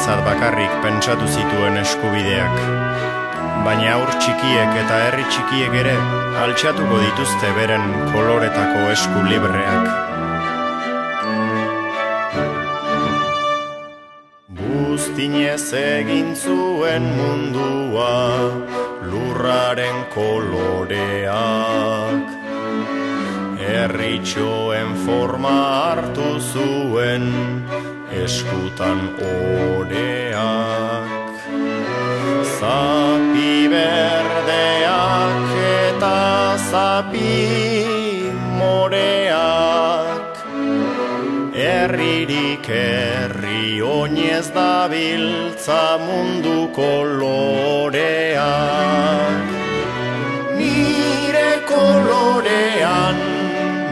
berentzat bakarrik pentsatu zituen eskubideak. Baina haur txikiek eta herri txikiek ere altxatuko dituzte beren koloretako esku libreak. Buztinez egin zuen mundua lurraren koloreak, herritxoen forma hartu zuen eskutan oreak. Zapi berdeak eta zapi moreak, herririk herri oinez dabiltza mundu koloreak. Nire kolorean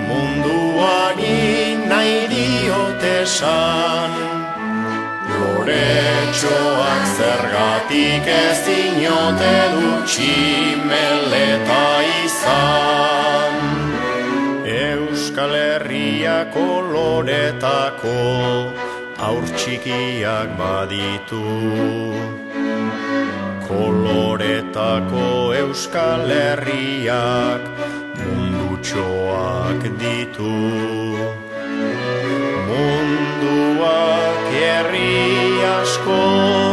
munduari nahi diote esan, loretxoak zergatik ez dinote dutximeleta izan. Euskal Herria koloretako haur txikiak baditu, koloretako Euskal Herriak mundutxoak ditu. Munduak herri asko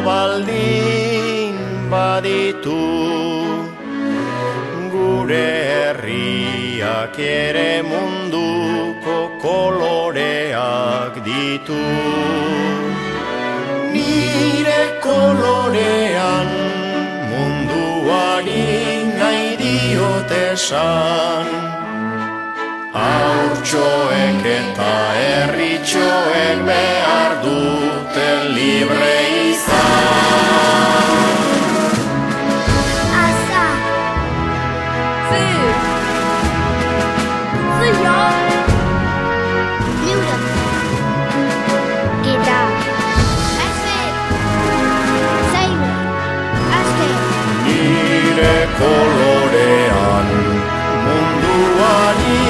baldin baditu, gure herriak ere munduko koloreak ditu. Nire kolorean munduari nahi diote esan, haurtxoek eta herritxoek behar duten libre izan. Asa, 自由，溜达，给他Nire kolorean munduari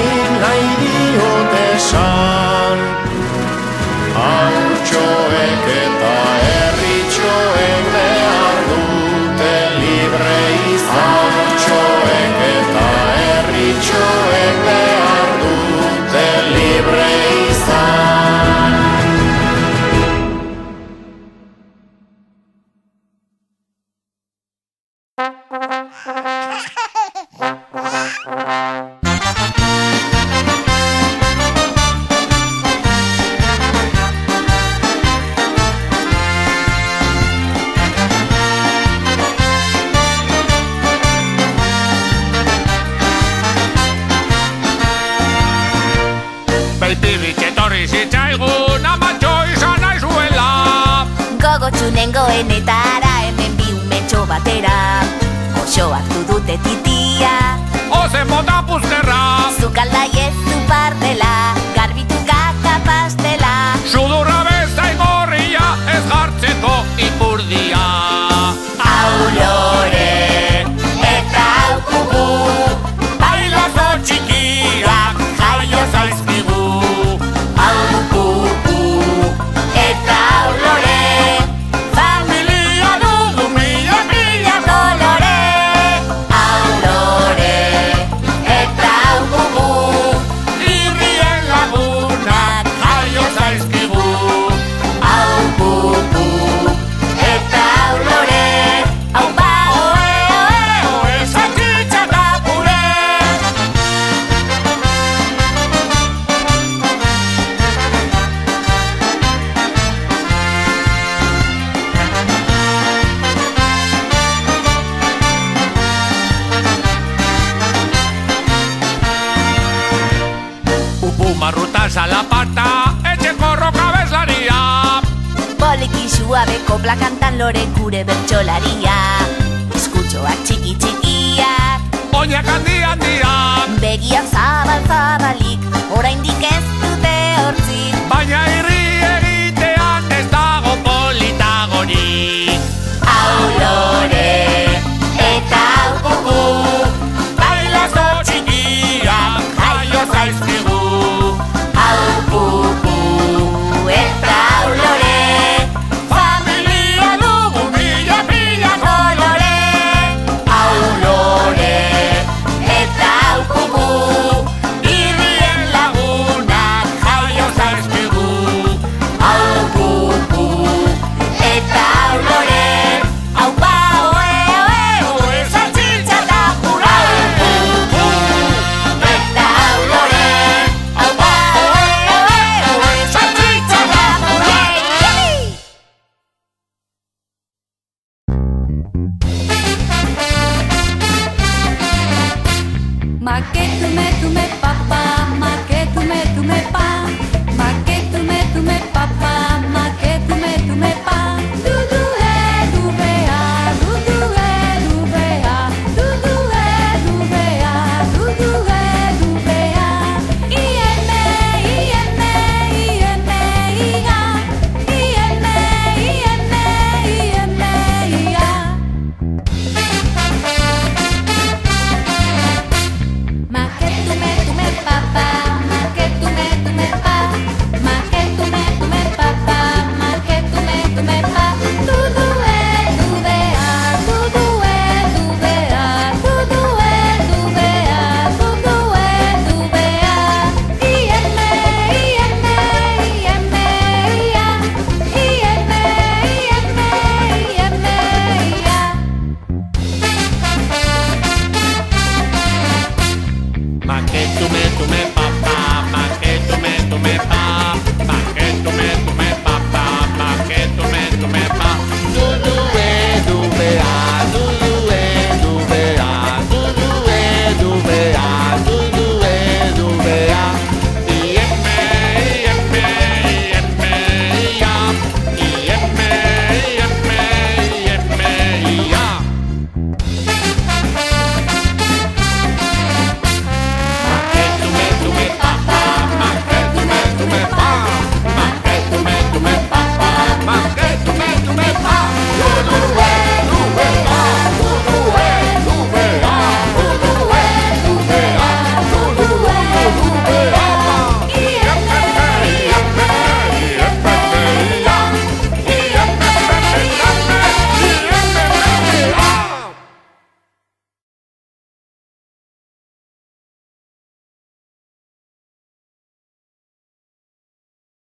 nahi diote esan, haurtxoek eta herritxoek behar dute libre izan. Haurtxoek eta herritxoek behar dute libre izan. Baitirik etorri zitzaigun amatxo izan naizuela. Gogotsu nengoenetara hemen bi umetxo batera, oso hartu dute titia. Ozen bota puzkerra, Zukaldai ez du partela, garbitu kaka pastela. sudurra bezain gorria ez jartzeko ipurdia. Hau lore eta hau kuku, Bailazo txikiak jaio zaizkigu. hau kuku eta hau lore, Familia dugu mila mila kolore. Hau lore eta hau kuku, irrien lagunak jaio zaizkigu. hau kuku eta hau lore. Hau ba oe oe Oe saltxitxa eta pure. Upu marruta salapata, etxeko roka bezlaria. poliki suabeko plakantan lore gure bertxolaria. Eskutxoak txiki txikiak, Oinak handi handiak, begiak zabal zabalik, oraindik ez dute hortzik. baina irri egitean ez dago politagorik. Hau lore eta hau kuku, Bailazo txikiak jaio zaizkigu. hau kuku eta hau lore. Familia ma che tu me papà, ma che tu me pa, ma che tu me papà, ma che tu me pa. Du du e du be a, du du e du be a, du du e du be a, du du e du be a. I me i me i me i a, i me i me i me i a. Ma che tu me papà, ma che tu me pa, ma che tu me papà, ma che tu me pa. Du du e du be a, du du e du be a, du du e du be a, du du e du be a. I me i me i me i a, i me i me i me i a. Ma che tu me